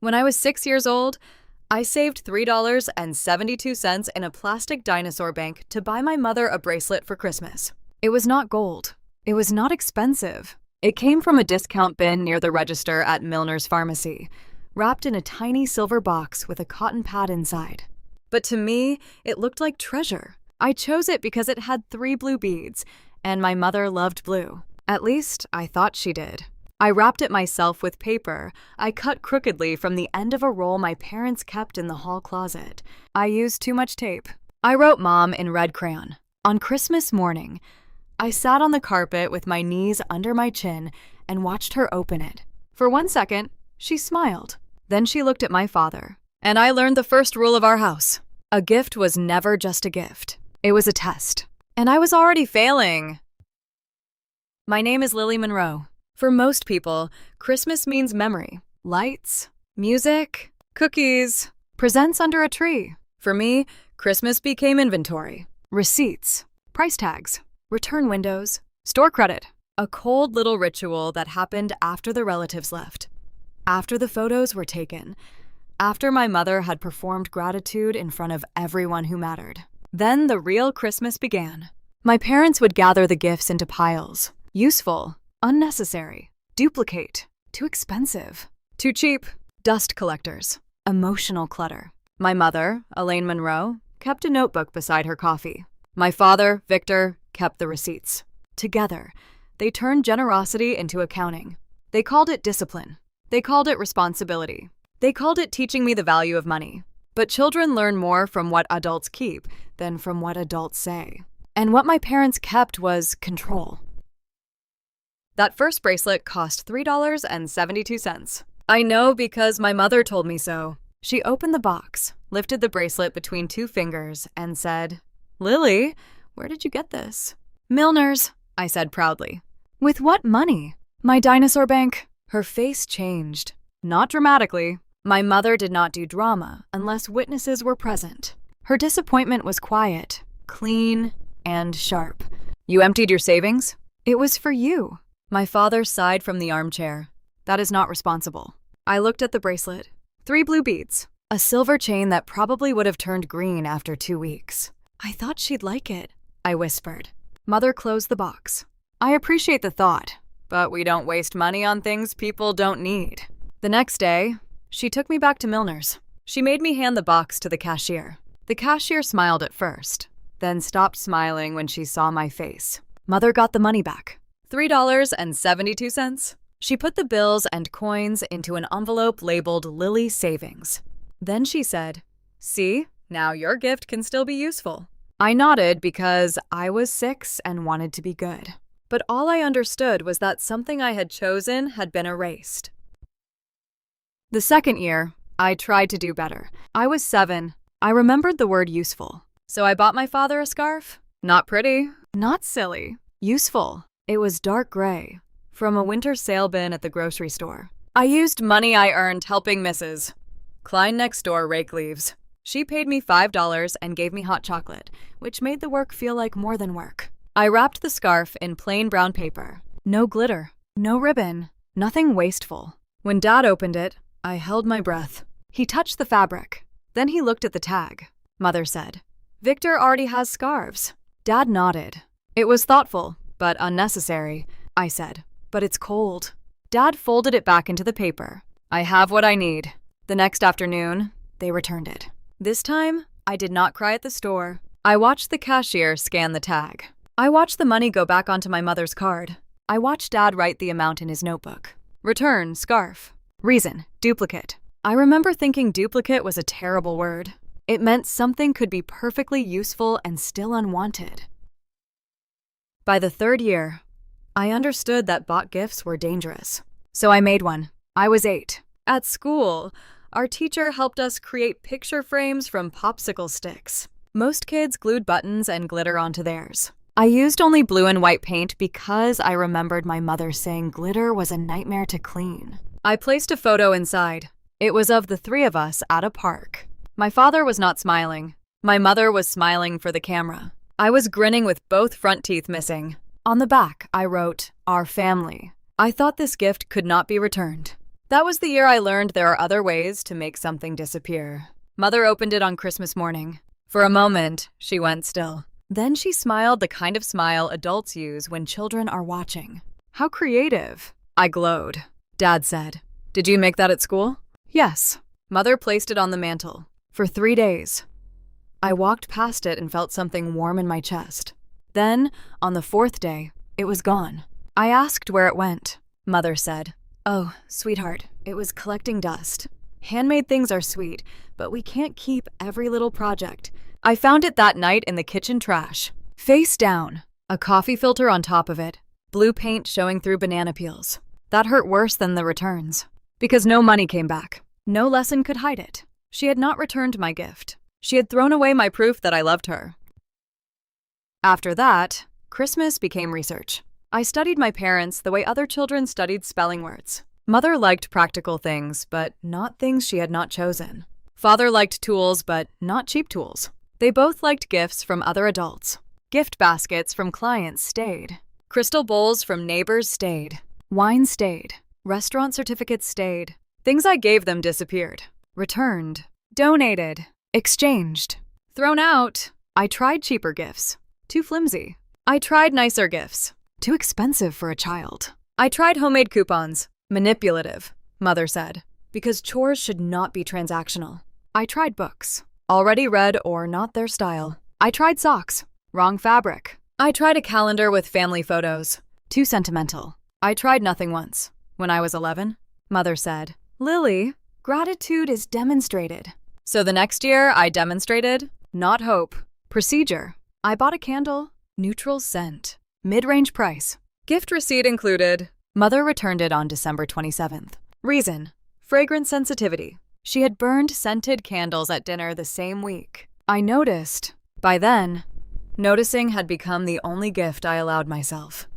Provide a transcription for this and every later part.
When I was 6 years old, I saved $3.72 in a plastic dinosaur bank to buy my mother a bracelet for Christmas. It was not gold. It was not expensive. It came from a discount bin near the register at Milner's Pharmacy, wrapped in a tiny silver box with a cotton pad inside. But to me, it looked like treasure. I chose it because it had 3 blue beads, and my mother loved blue. At least, I thought she did. I wrapped it myself with paper I cut crookedly from the end of a roll my parents kept in the hall closet. I used too much tape. I wrote Mom in red crayon. On Christmas morning, I sat on the carpet with my knees under my chin and watched her open it. For 1 second, she smiled. Then she looked at my father, and I learned the first rule of our house. A gift was never just a gift. It was a test. And I was already failing. My name is Lily Monroe. For most people, Christmas means memory, lights, music, cookies, presents under a tree. For me, Christmas became inventory, receipts, price tags, return windows, store credit, a cold little ritual that happened after the relatives left, after the photos were taken, after my mother had performed gratitude in front of everyone who mattered. Then the real Christmas began. My parents would gather the gifts into piles. Useful, unnecessary, duplicate, too expensive, too cheap, dust collectors, emotional clutter. My mother, Elaine Monroe, kept a notebook beside her coffee. My father, Victor, kept the receipts. Together, they turned generosity into accounting. They called it discipline. They called it responsibility. They called it teaching me the value of money. But children learn more from what adults keep than from what adults say. And what my parents kept was control. That first bracelet cost $3.72. I know because my mother told me so. She opened the box, lifted the bracelet between 2 fingers, and said, "Lily, where did you get this?" "Milner's," I said proudly. "With what money?" "My dinosaur bank." Her face changed. Not dramatically. My mother did not do drama unless witnesses were present. Her disappointment was quiet, clean, and sharp. "You emptied your savings?" "It was for you." My father sighed from the armchair. "That is not responsible." I looked at the bracelet. 3 blue beads. A silver chain that probably would have turned green after 2 weeks. "I thought she'd like it," I whispered. Mother closed the box. "I appreciate the thought, but we don't waste money on things people don't need." The next day, she took me back to Milner's. She made me hand the box to the cashier. The cashier smiled at first, then stopped smiling when she saw my face. Mother got the money back. $3.72. She put the bills and coins into an envelope labeled Lily Savings. Then she said, "See, now your gift can still be useful." I nodded because I was 6 and wanted to be good. But all I understood was that something I had chosen had been erased. The second year, I tried to do better. I was 7. I remembered the word useful. So I bought my father a scarf. Not pretty, not silly, useful. It was dark gray, from a winter sale bin at the grocery store. I used money I earned helping Mrs. Klein next door rake leaves. She paid me $5 and gave me hot chocolate, which made the work feel like more than work. I wrapped the scarf in plain brown paper. No glitter, no ribbon, nothing wasteful. When Dad opened it, I held my breath. He touched the fabric. Then he looked at the tag. Mother said, "Victor already has scarves." Dad nodded. "It was thoughtful, but unnecessary," I said. "But it's cold." Dad folded it back into the paper. "I have what I need." The next afternoon, they returned it. This time, I did not cry at the store. I watched the cashier scan the tag. I watched the money go back onto my mother's card. I watched Dad write the amount in his notebook. Return, scarf. Reason, duplicate. I remember thinking duplicate was a terrible word. It meant something could be perfectly useful and still unwanted. By the 3rd year, I understood that bought gifts were dangerous. So I made one. I was 8. At school, our teacher helped us create picture frames from popsicle sticks. Most kids glued buttons and glitter onto theirs. I used only blue and white paint because I remembered my mother saying glitter was a nightmare to clean. I placed a photo inside. It was of the 3 of us at a park. My father was not smiling. My mother was smiling for the camera. I was grinning with both front teeth missing. On the back, I wrote, "Our family." I thought this gift could not be returned. That was the year I learned there are other ways to make something disappear. Mother opened it on Christmas morning. For a moment, she went still. Then she smiled the kind of smile adults use when children are watching. How creative. I glowed. Dad said, "Did you make that at school?" Yes. Mother placed it on the mantel. For 3 days. I walked past it and felt something warm in my chest. Then, on the 4th day, it was gone. I asked where it went. Mother said, "Oh, sweetheart, it was collecting dust. Handmade things are sweet, but we can't keep every little project." I found it that night in the kitchen trash. Face down. A coffee filter on top of it. Blue paint showing through banana peels. That hurt worse than the returns. Because no money came back. No lesson could hide it. She had not returned my gift. She had thrown away my proof that I loved her. After that, Christmas became research. I studied my parents the way other children studied spelling words. Mother liked practical things, but not things she had not chosen. Father liked tools, but not cheap tools. They both liked gifts from other adults. Gift baskets from clients stayed. Crystal bowls from neighbors stayed. Wine stayed. Restaurant certificates stayed. Things I gave them disappeared. Returned. Donated. Exchanged. Thrown out. I tried cheaper gifts. Too flimsy. I tried nicer gifts. Too expensive for a child. I tried homemade coupons. Manipulative, Mother said, because chores should not be transactional. I tried books. Already read or not their style. I tried socks. Wrong fabric. I tried a calendar with family photos. Too sentimental. I tried nothing once. When I was 11, Mother said, "Lily, gratitude is demonstrated." So the next year, I demonstrated, not hope, procedure. I bought a candle, neutral scent, mid-range price. Gift receipt included. Mother returned it on December 27th. Reason, fragrance sensitivity. She had burned scented candles at dinner the same week. I noticed. By then, noticing had become the only gift I allowed myself.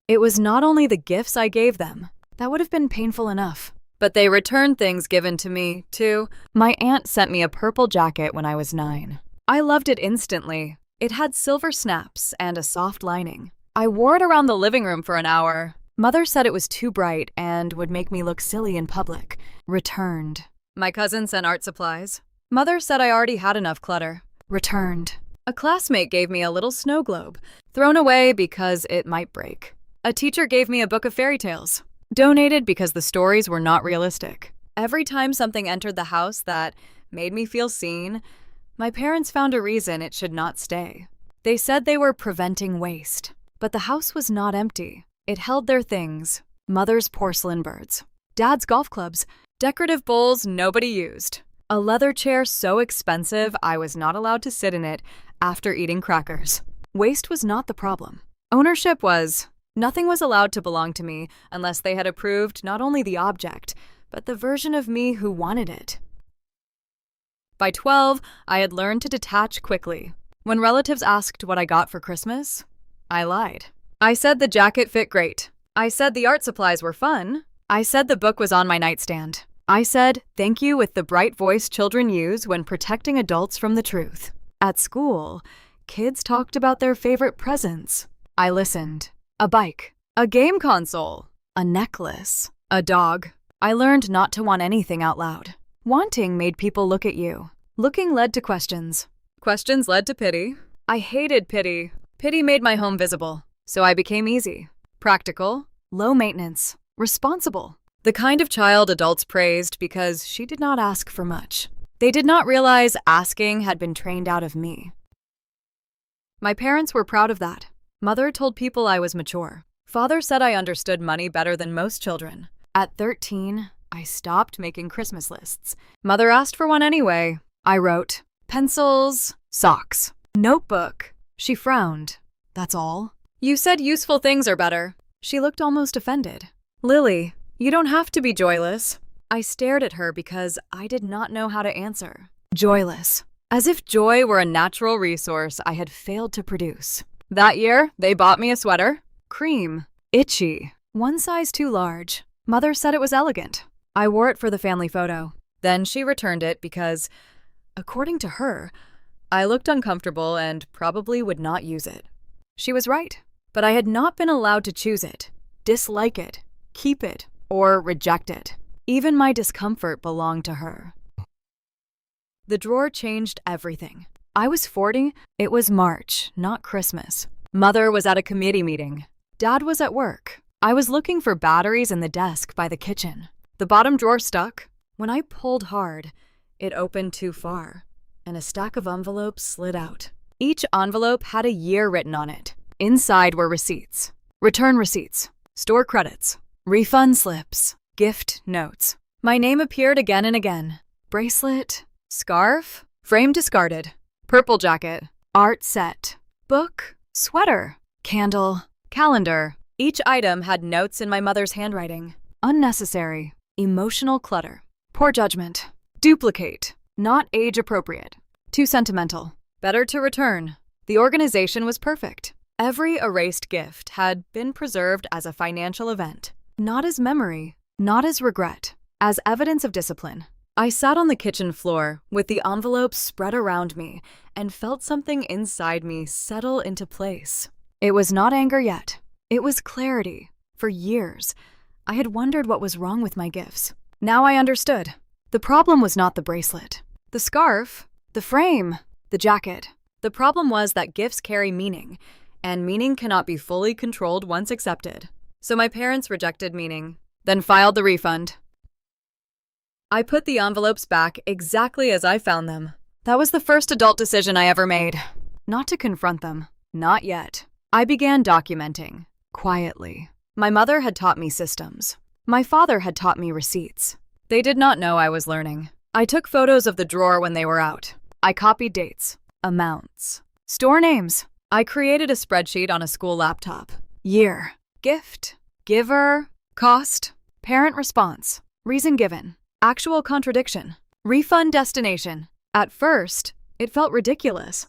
It was not only the gifts I gave them. That would have been painful enough. But they returned things given to me, too. My aunt sent me a purple jacket when I was 9. I loved it instantly. It had silver snaps and a soft lining. I wore it around the living room for an hour. Mother said it was too bright and would make me look silly in public. Returned. My cousin sent art supplies. Mother said I already had enough clutter. Returned. A classmate gave me a little snow globe. Thrown away because it might break. A teacher gave me a book of fairy tales. Donated because the stories were not realistic. Every time something entered the house that made me feel seen, my parents found a reason it should not stay. They said they were preventing waste. But the house was not empty. It held their things. Mother's porcelain birds. Dad's golf clubs. Decorative bowls nobody used. A leather chair so expensive I was not allowed to sit in it after eating crackers. Waste was not the problem. Ownership was. Nothing was allowed to belong to me unless they had approved not only the object, but the version of me who wanted it. By 12, I had learned to detach quickly. When relatives asked what I got for Christmas, I lied. I said the jacket fit great. I said the art supplies were fun. I said the book was on my nightstand. I said thank you with the bright voice children use when protecting adults from the truth. At school, kids talked about their favorite presents. I listened. A bike. A game console. A necklace. A dog. I learned not to want anything out loud. Wanting made people look at you. Looking led to questions. Questions led to pity. I hated pity. Pity made my home visible, so I became easy, practical, low maintenance, responsible. The kind of child adults praised because she did not ask for much. They did not realize asking had been trained out of me. My parents were proud of that. Mother told people I was mature. Father said I understood money better than most children. At 13, I stopped making Christmas lists. Mother asked for one anyway. I wrote, pencils, socks, notebook. She frowned. That's all? You said useful things are better. She looked almost offended. Lily, you don't have to be joyless. I stared at her because I did not know how to answer. Joyless. As if joy were a natural resource I had failed to produce. That year, they bought me a sweater. Cream. Itchy. One size too large. Mother said it was elegant. I wore it for the family photo. Then she returned it because, according to her, I looked uncomfortable and probably would not use it. She was right, but I had not been allowed to choose it, dislike it, keep it, or reject it. Even my discomfort belonged to her. The drawer changed everything. I was 40. It was March, not Christmas. Mother was at a committee meeting. Dad was at work. I was looking for batteries in the desk by the kitchen. The bottom drawer stuck. When I pulled hard, it opened too far, and a stack of envelopes slid out. Each envelope had a year written on it. Inside were receipts, return receipts, store credits, refund slips, gift notes. My name appeared again and again. Bracelet, scarf, frame discarded, purple jacket, art set, book, sweater, candle, calendar. Each item had notes in my mother's handwriting. Unnecessary, emotional clutter, poor judgment, duplicate, not age appropriate, too sentimental, better to return. The organization was perfect. Every erased gift had been preserved as a financial event, not as memory, not as regret, as evidence of discipline. I sat on the kitchen floor with the envelopes spread around me and felt something inside me settle into place. It was not anger yet. It was clarity. For years, I had wondered what was wrong with my gifts. Now I understood. The problem was not the bracelet, the scarf, the frame, the jacket. The problem was that gifts carry meaning, and meaning cannot be fully controlled once accepted. So my parents rejected meaning, then filed the refund. I put the envelopes back exactly as I found them. That was the first adult decision I ever made. Not to confront them. Not yet. I began documenting, quietly. My mother had taught me systems. My father had taught me receipts. They did not know I was learning. I took photos of the drawer when they were out. I copied dates, amounts, store names. I created a spreadsheet on a school laptop. Year, gift, giver, cost, parent response, reason given, actual contradiction, refund destination. At first, it felt ridiculous.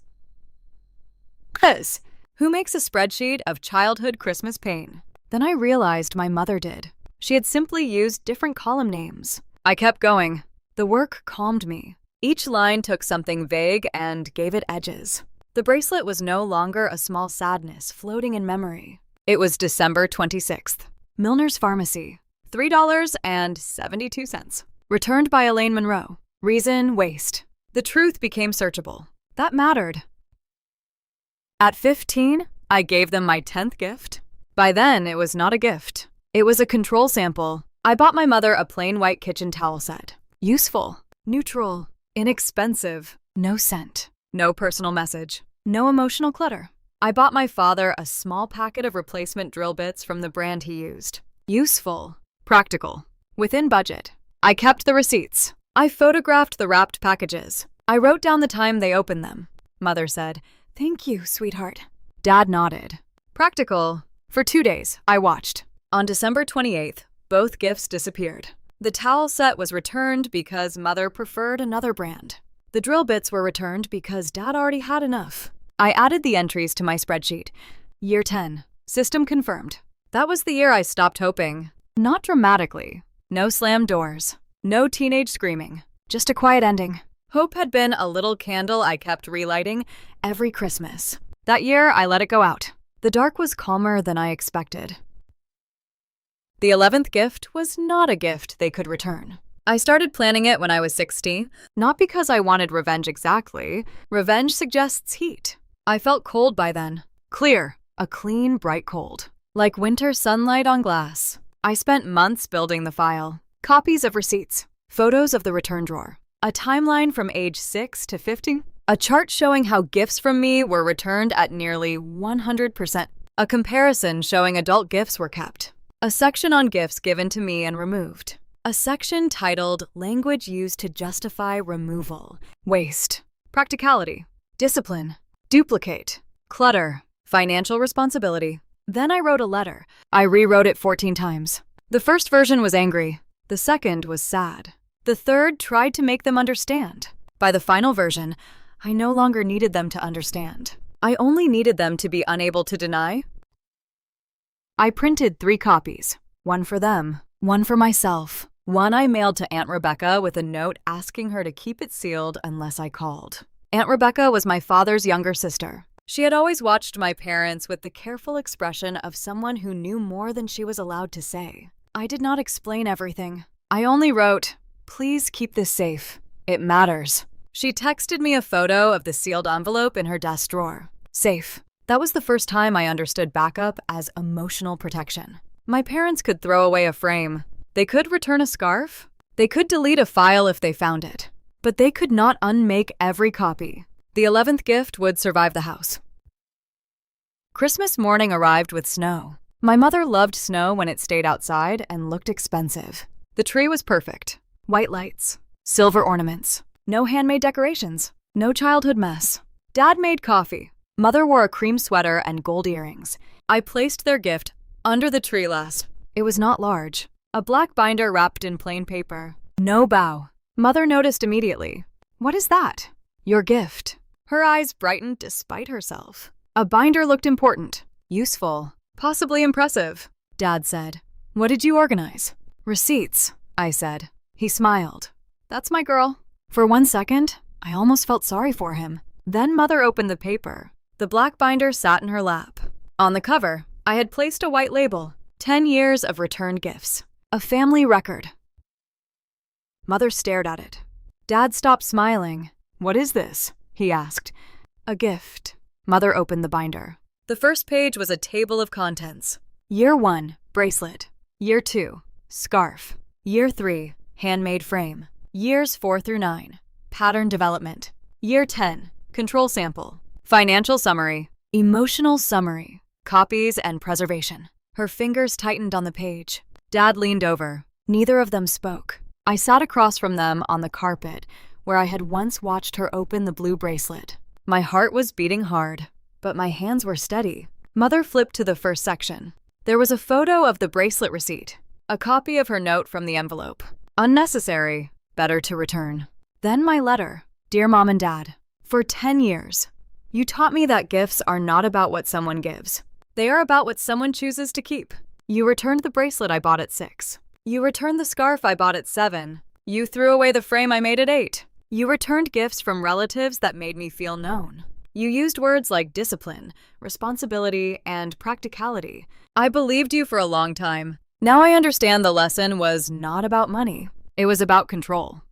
Who makes a spreadsheet of childhood Christmas pain? Then I realized my mother did. She had simply used different column names. I kept going. The work calmed me. Each line took something vague and gave it edges. The bracelet was no longer a small sadness floating in memory. It was December 26th. Milner's Pharmacy, $3.72. Returned by Lily Monroe. Reason, waste. The truth became searchable. That mattered. At 15, I gave them my 10th gift. By then, it was not a gift. It was a control sample. I bought my mother a plain white kitchen towel set. Useful, neutral, inexpensive, no scent, no personal message, no emotional clutter. I bought my father a small packet of replacement drill bits from the brand he used. Useful, practical, within budget. I kept the receipts. I photographed the wrapped packages. I wrote down the time they opened them. Mother said, "Thank you, sweetheart." Dad nodded. Practical. For 2 days, I watched. On December 28th, both gifts disappeared. The towel set was returned because Mother preferred another brand. The drill bits were returned because Dad already had enough. I added the entries to my spreadsheet. Year 10. System confirmed. That was the year I stopped hoping. Not dramatically. No slammed doors. No teenage screaming. Just a quiet ending. Hope had been a little candle I kept relighting every Christmas. That year, I let it go out. The dark was calmer than I expected. The 11th gift was not a gift they could return. I started planning it when I was 60, not because I wanted revenge exactly. Revenge suggests heat. I felt cold by then. Clear. A clean, bright cold. Like winter sunlight on glass. I spent months building the file. Copies of receipts. Photos of the return drawer. A timeline from age 6 to 50. A chart showing how gifts from me were returned at nearly 100%. A comparison showing adult gifts were kept. A section on gifts given to me and removed. A section titled Language Used to Justify Removal. Waste. Practicality. Discipline. Duplicate. Clutter. Financial responsibility. Then I wrote a letter. I rewrote it 14 times. The first version was angry. The second was sad. The third tried to make them understand. By the final version, I no longer needed them to understand. I only needed them to be unable to deny. I printed 3 copies. One for them, one for myself. One I mailed to Aunt Rebecca with a note asking her to keep it sealed unless I called. Aunt Rebecca was my father's younger sister. She had always watched my parents with the careful expression of someone who knew more than she was allowed to say. I did not explain everything. I only wrote, "Please keep this safe. It matters." She texted me a photo of the sealed envelope in her desk drawer. Safe. That was the first time I understood backup as emotional protection. My parents could throw away a frame. They could return a scarf. They could delete a file if they found it. But they could not unmake every copy. The 11th gift would survive the house. Christmas morning arrived with snow. My mother loved snow when it stayed outside and looked expensive. The tree was perfect. White lights, silver ornaments, no handmade decorations, no childhood mess. Dad made coffee. Mother wore a cream sweater and gold earrings. I placed their gift under the tree last. It was not large. A black binder wrapped in plain paper. No bow. Mother noticed immediately. "What is that?" "Your gift." Her eyes brightened despite herself. A binder looked important, useful, possibly impressive. Dad said, "What did you organize?" "Receipts," I said. He smiled. "That's my girl." For 1 second, I almost felt sorry for him. Then Mother opened the paper. The black binder sat in her lap. On the cover, I had placed a white label, 10 years of returned gifts. A family record. Mother stared at it. Dad stopped smiling. "What is this?" he asked. "A gift." Mother opened the binder. The first page was a table of contents. Year 1, bracelet. Year 2, scarf. Year 3, handmade frame. Years 4 through 9, pattern development. Year 10, control sample. Financial summary. Emotional summary. Copies and preservation. Her fingers tightened on the page. Dad leaned over. Neither of them spoke. I sat across from them on the carpet, where I had once watched her open the blue bracelet. My heart was beating hard, but my hands were steady. Mother flipped to the first section. There was a photo of the bracelet receipt, a copy of her note from the envelope. Unnecessary, better to return. Then my letter. Dear Mom and Dad, for 10 years, you taught me that gifts are not about what someone gives. They are about what someone chooses to keep. You returned the bracelet I bought at 6. You returned the scarf I bought at 7. You threw away the frame I made at 8. You returned gifts from relatives that made me feel known. You used words like discipline, responsibility, and practicality. I believed you for a long time. Now I understand the lesson was not about money. It was about control.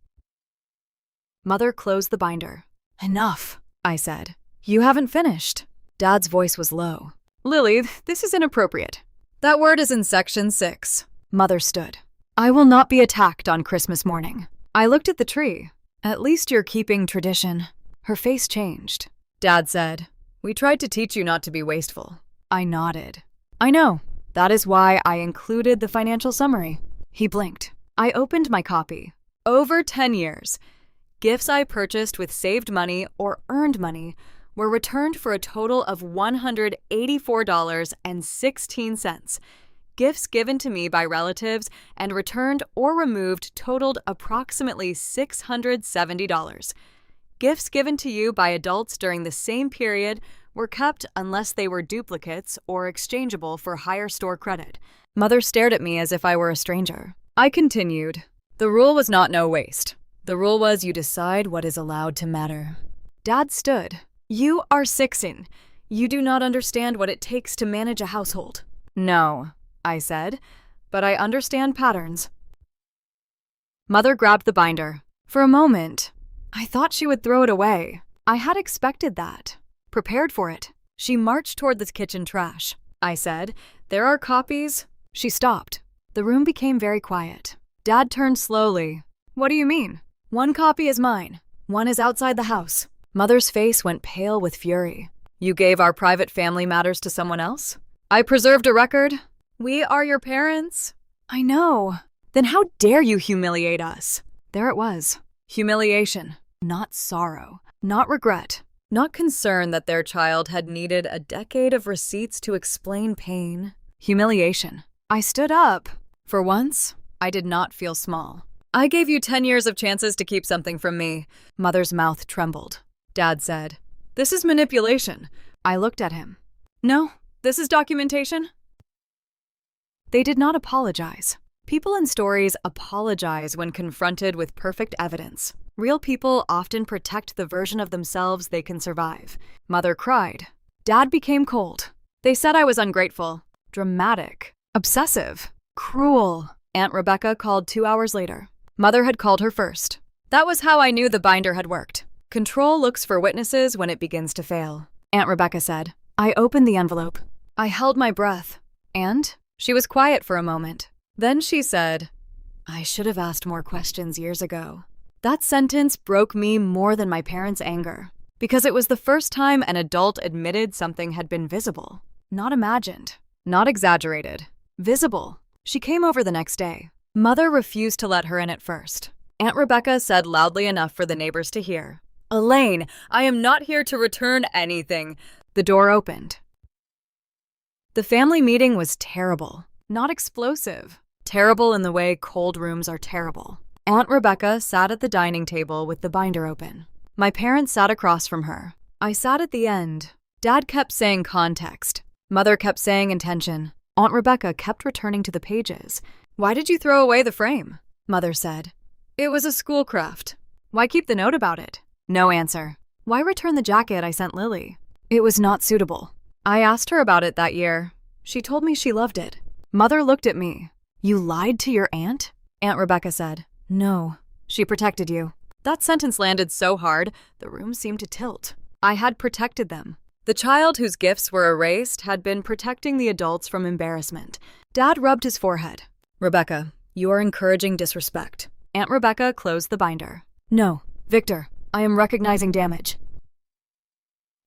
Mother closed the binder. Enough, I said. You haven't finished. Dad's voice was low. Lily, this is inappropriate. That word is in section 6. Mother stood. I will not be attacked on Christmas morning. I looked at the tree. At least you're keeping tradition. Her face changed. Dad said, "We tried to teach you not to be wasteful." I nodded. I know. That is why I included the financial summary. He blinked. I opened my copy. Over 10 years, gifts I purchased with saved money or earned money were returned for a total of $184.16. Gifts given to me by relatives and returned or removed totaled approximately $670. Gifts given to you by adults during the same period were kept unless they were duplicates or exchangeable for higher store credit. Mother stared at me as if I were a stranger. I continued. The rule was not no waste. The rule was you decide what is allowed to matter. Dad stood. You are 16. You do not understand what it takes to manage a household. No, I said, but I understand patterns. Mother grabbed the binder. For a moment, I thought she would throw it away. I had expected that, prepared for it. She marched toward the kitchen trash. I said, "There are copies." She stopped. The room became very quiet. Dad turned slowly. What do you mean? One copy is mine. One is outside the house. Mother's face went pale with fury. You gave our private family matters to someone else? I preserved a record. We are your parents. I know. Then how dare you humiliate us? There it was. Humiliation, not sorrow, not regret, not concern that their child had needed a decade of receipts to explain pain. Humiliation. I stood up. For once, I did not feel small. I gave you 10 years of chances to keep something from me. Mother's mouth trembled. Dad said, "This is manipulation." I looked at him. No, this is documentation. They did not apologize. People in stories apologize when confronted with perfect evidence. Real people often protect the version of themselves they can survive. Mother cried. Dad became cold. They said I was ungrateful, dramatic, obsessive, cruel. Aunt Rebecca called 2 hours later. Mother had called her first. That was how I knew the binder had worked. Control looks for witnesses when it begins to fail, Aunt Rebecca said. I opened the envelope. I held my breath. And? She was quiet for a moment. Then she said, I should have asked more questions years ago. That sentence broke me more than my parents' anger, because it was the first time an adult admitted something had been visible. Not imagined. Not exaggerated. Visible. She came over the next day. Mother refused to let her in at first. Aunt Rebecca said loudly enough for the neighbors to hear, Elaine, I am not here to return anything. The door opened. The family meeting was terrible. Not explosive. Terrible in the way cold rooms are terrible. Aunt Rebecca sat at the dining table with the binder open. My parents sat across from her. I sat at the end. Dad kept saying context. Mother kept saying intention. Aunt Rebecca kept returning to the pages. Why did you throw away the frame? Mother said. It was a school craft. Why keep the note about it? No answer. Why return the jacket I sent Lily? It was not suitable. I asked her about it that year. She told me she loved it. Mother looked at me. You lied to your aunt? Aunt Rebecca said. No. She protected you. That sentence landed so hard, the room seemed to tilt. I had protected them. The child whose gifts were erased had been protecting the adults from embarrassment. Dad rubbed his forehead. Rebecca, you are encouraging disrespect. Aunt Rebecca closed the binder. No, Victor, I am recognizing damage.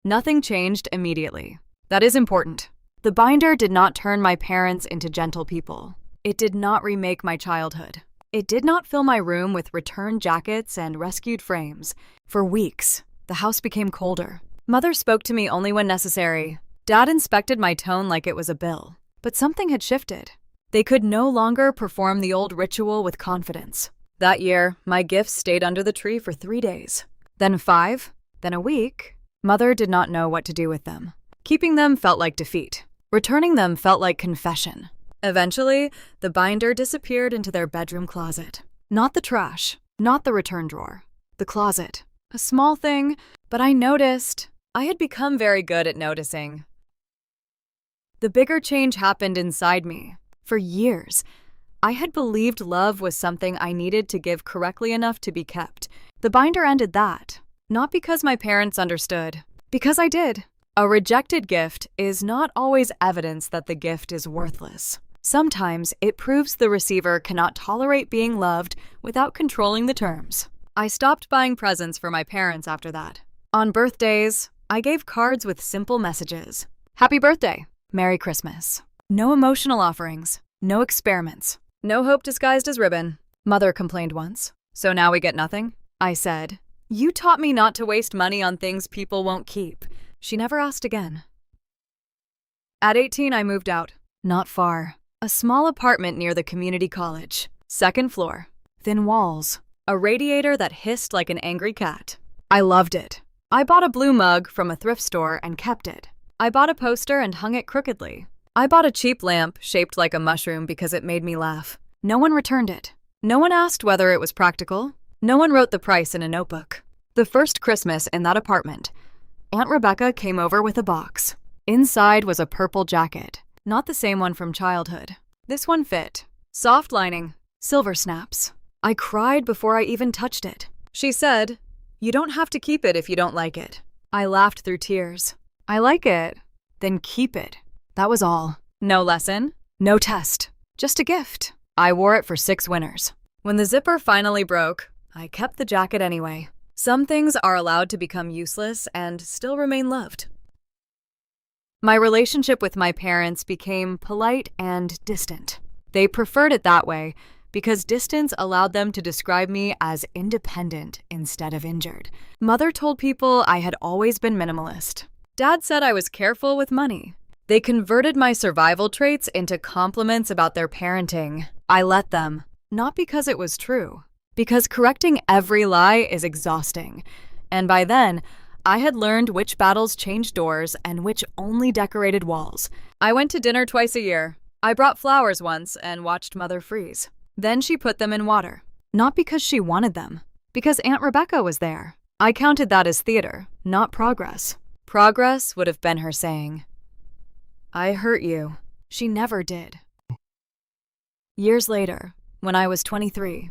Nothing changed immediately. That is important. The binder did not turn my parents into gentle people. It did not remake my childhood. It did not fill my room with returned jackets and rescued frames. For weeks, the house became colder. Mother spoke to me only when necessary. Dad inspected my tone like it was a bill. But something had shifted. They could no longer perform the old ritual with confidence. That year, my gifts stayed under the tree for 3 days. Then 5, then a week. Mother did not know what to do with them. Keeping them felt like defeat. Returning them felt like confession. Eventually, the binder disappeared into their bedroom closet. Not the trash, not the return drawer. The closet. A small thing, but I noticed. I had become very good at noticing. The bigger change happened inside me. For years, I had believed love was something I needed to give correctly enough to be kept. The binder ended that. Not because my parents understood. Because I did. A rejected gift is not always evidence that the gift is worthless. Sometimes it proves the receiver cannot tolerate being loved without controlling the terms. I stopped buying presents for my parents after that. On birthdays, I gave cards with simple messages. Happy birthday. Merry Christmas. No emotional offerings. No experiments. No hope disguised as ribbon. Mother complained once. So now we get nothing? I said, you taught me not to waste money on things people won't keep. She never asked again. At 18, I moved out. Not far. A small apartment near the community college. 2nd floor. Thin walls. A radiator that hissed like an angry cat. I loved it. I bought a blue mug from a thrift store and kept it. I bought a poster and hung it crookedly. I bought a cheap lamp shaped like a mushroom because it made me laugh. No one returned it. No one asked whether it was practical. No one wrote the price in a notebook. The first Christmas in that apartment, Aunt Rebecca came over with a box. Inside was a purple jacket, not the same one from childhood. This one fit. Soft lining, silver snaps. I cried before I even touched it. She said, you don't have to keep it if you don't like it. I laughed through tears. I like it. Then keep it. That was all. No lesson, no test, just a gift. I wore it for 6 winters. When the zipper finally broke, I kept the jacket anyway. Some things are allowed to become useless and still remain loved. My relationship with my parents became polite and distant. They preferred it that way because distance allowed them to describe me as independent instead of injured. Mother told people I had always been minimalist. Dad said I was careful with money. They converted my survival traits into compliments about their parenting. I let them, not because it was true. Because correcting every lie is exhausting. And by then, I had learned which battles changed doors and which only decorated walls. I went to dinner twice a year. I brought flowers once and watched Mother freeze. Then she put them in water. Not because she wanted them. Because Aunt Rebecca was there. I counted that as theater, not progress. Progress would have been her saying, I hurt you. She never did. Years later, when I was 23,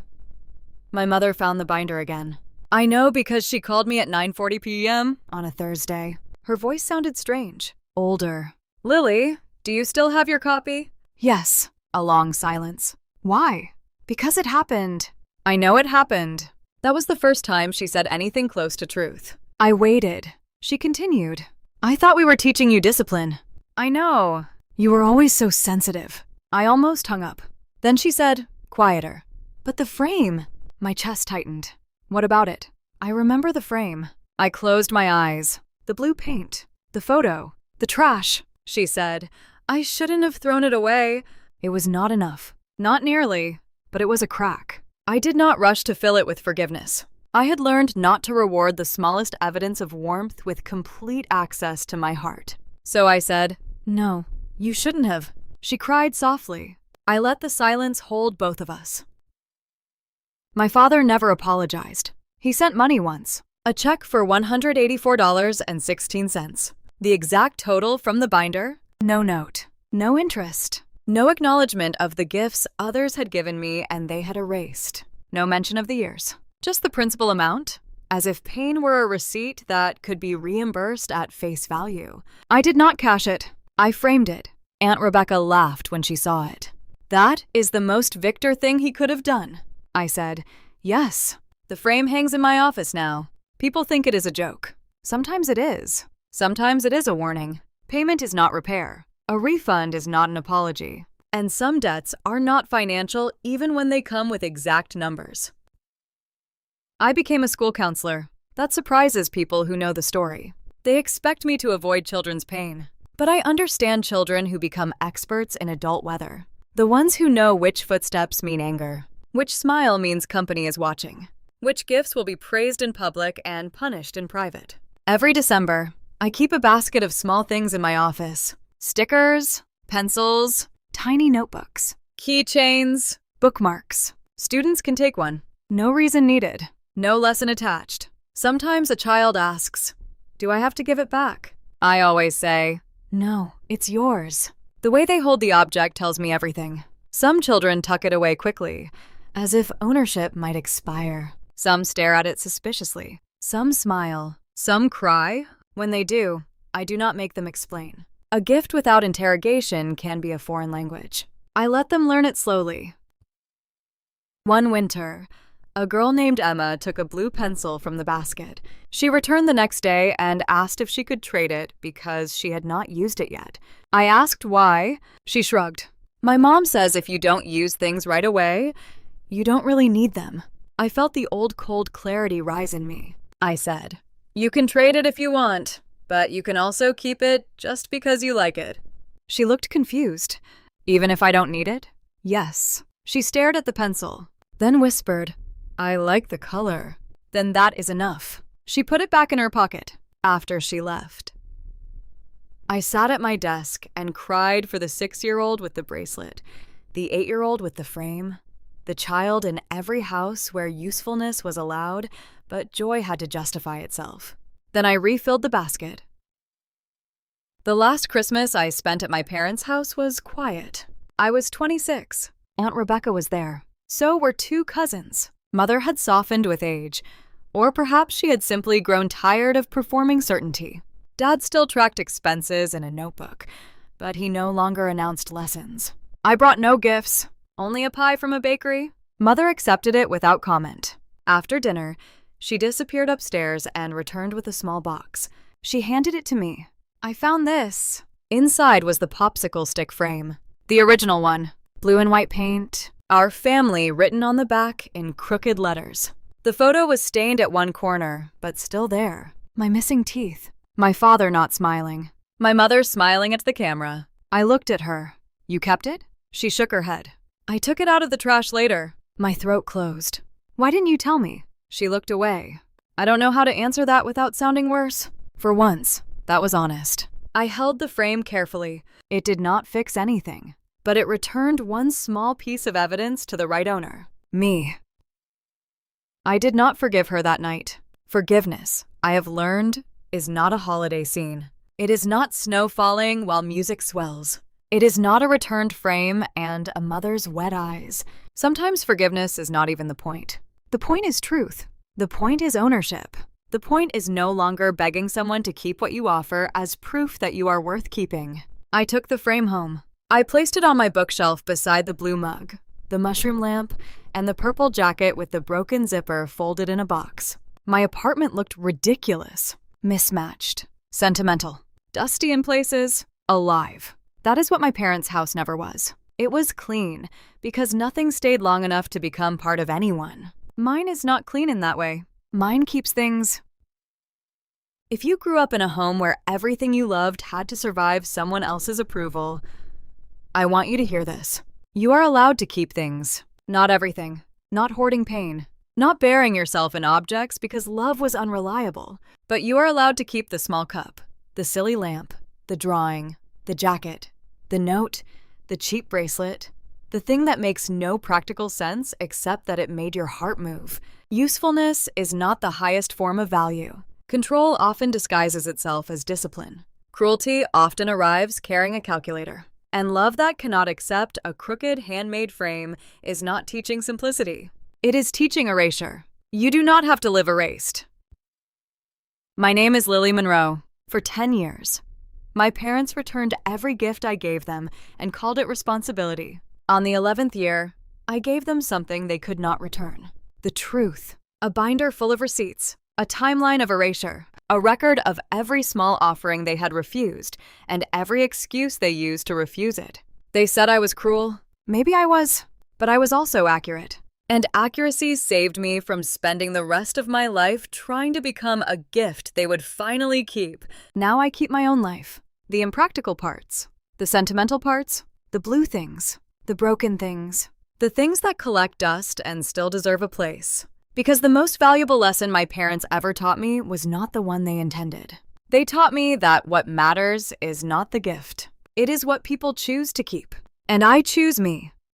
my mother found the binder again. I know because she called me at 9:40 p.m. on a Thursday. Her voice sounded strange, older. Lily, do you still have your copy? Yes. A long silence. Why? Because it happened. I know it happened. That was the first time she said anything close to truth. I waited. She continued. I thought we were teaching you discipline. I know. You were always so sensitive. I almost hung up. Then she said, quieter. But the frame. My chest tightened. What about it? I remember the frame. I closed my eyes. The blue paint. The photo. The trash. She said, I shouldn't have thrown it away. It was not enough. Not nearly. But it was a crack. I did not rush to fill it with forgiveness. I had learned not to reward the smallest evidence of warmth with complete access to my heart. So I said, no, you shouldn't have. She cried softly. I let the silence hold both of us. My father never apologized. He sent money once, a check for $184.16. The exact total from the binder, no note, no interest, no acknowledgement of the gifts others had given me and they had erased. No mention of the years, just the principal amount, as if pain were a receipt that could be reimbursed at face value. I did not cash it. I framed it. Aunt Rebecca laughed when she saw it. That is the most Victor thing he could have done. I said, yes. The frame hangs in my office now. People think it is a joke. Sometimes it is. Sometimes it is a warning. Payment is not repair. A refund is not an apology. And some debts are not financial even when they come with exact numbers. I became a school counselor. That surprises people who know the story. They expect me to avoid children's pain. But I understand children who become experts in adult weather. The ones who know which footsteps mean anger, which smile means company is watching, which gifts will be praised in public and punished in private. Every December, I keep a basket of small things in my office. Stickers, pencils, tiny notebooks, keychains, bookmarks. Students can take one. No reason needed. No lesson attached. Sometimes a child asks, do I have to give it back? I always say, no, it's yours. The way they hold the object tells me everything. Some children tuck it away quickly, as if ownership might expire. Some stare at it suspiciously. Some smile. Some cry. When they do, I do not make them explain. A gift without interrogation can be a foreign language. I let them learn it slowly. One winter, a girl named Emma took a blue pencil from the basket. She returned the next day and asked if she could trade it because she had not used it yet. I asked why. She shrugged. My mom says if you don't use things right away, you don't really need them. I felt the old cold clarity rise in me. I said, you can trade it if you want, but you can also keep it just because you like it. She looked confused. Even if I don't need it? Yes. She stared at the pencil, then whispered, I like the color. Then that is enough. She put it back in her pocket after she left. I sat at my desk and cried for the 6-year-old with the bracelet, the 8-year-old with the frame, the child in every house where usefulness was allowed, but joy had to justify itself. Then I refilled the basket. The last Christmas I spent at my parents' house was quiet. I was 26. Aunt Rebecca was there. So were 2 cousins. Mother had softened with age, or perhaps she had simply grown tired of performing certainty. Dad still tracked expenses in a notebook, but he no longer announced lessons. I brought no gifts, only a pie from a bakery. Mother accepted it without comment. After dinner, she disappeared upstairs and returned with a small box. She handed it to me. I found this. Inside was the popsicle stick frame, the original one, blue and white paint, our family written on the back in crooked letters. The photo was stained at one corner, but still there. My missing teeth. My father not smiling. My mother smiling at the camera. I looked at her. You kept it? She shook her head. I took it out of the trash later. My throat closed. Why didn't you tell me? She looked away. I don't know how to answer that without sounding worse. For once, that was honest. I held the frame carefully. It did not fix anything, but it returned one small piece of evidence to the right owner. Me. I did not forgive her that night. Forgiveness, I have learned, is not a holiday scene. It is not snow falling while music swells. It is not a returned frame and a mother's wet eyes. Sometimes forgiveness is not even the point. The point is truth. The point is ownership. The point is no longer begging someone to keep what you offer as proof that you are worth keeping. I took the frame home. I placed it on my bookshelf beside the blue mug, the mushroom lamp, and the purple jacket with the broken zipper folded in a box. My apartment looked ridiculous, mismatched, sentimental, dusty in places, alive. That is what my parents' house never was. It was clean, because nothing stayed long enough to become part of anyone. Mine is not clean in that way. Mine keeps things. If you grew up in a home where everything you loved had to survive someone else's approval, I want you to hear this. You are allowed to keep things. Not everything. Not hoarding pain. Not burying yourself in objects because love was unreliable. But you are allowed to keep the small cup, the silly lamp, the drawing, the jacket, the note, the cheap bracelet, the thing that makes no practical sense except that it made your heart move. Usefulness is not the highest form of value. Control often disguises itself as discipline. Cruelty often arrives carrying a calculator. And love that cannot accept a crooked handmade frame is not teaching simplicity. It is teaching erasure. You do not have to live erased. My name is Lily Monroe. For 10 years, my parents returned every gift I gave them and called it responsibility. On the 11th year, I gave them something they could not return. The truth. A binder full of receipts, a timeline of erasure, a record of every small offering they had refused and every excuse they used to refuse it. They said I was cruel. Maybe I was, but I was also accurate. And accuracy saved me from spending the rest of my life trying to become a gift they would finally keep. Now I keep my own life. The impractical parts, the sentimental parts, the blue things, the broken things, the things that collect dust and still deserve a place. Because the most valuable lesson my parents ever taught me was not the one they intended. They taught me that what matters is not the gift. It is what people choose to keep. And I choose me.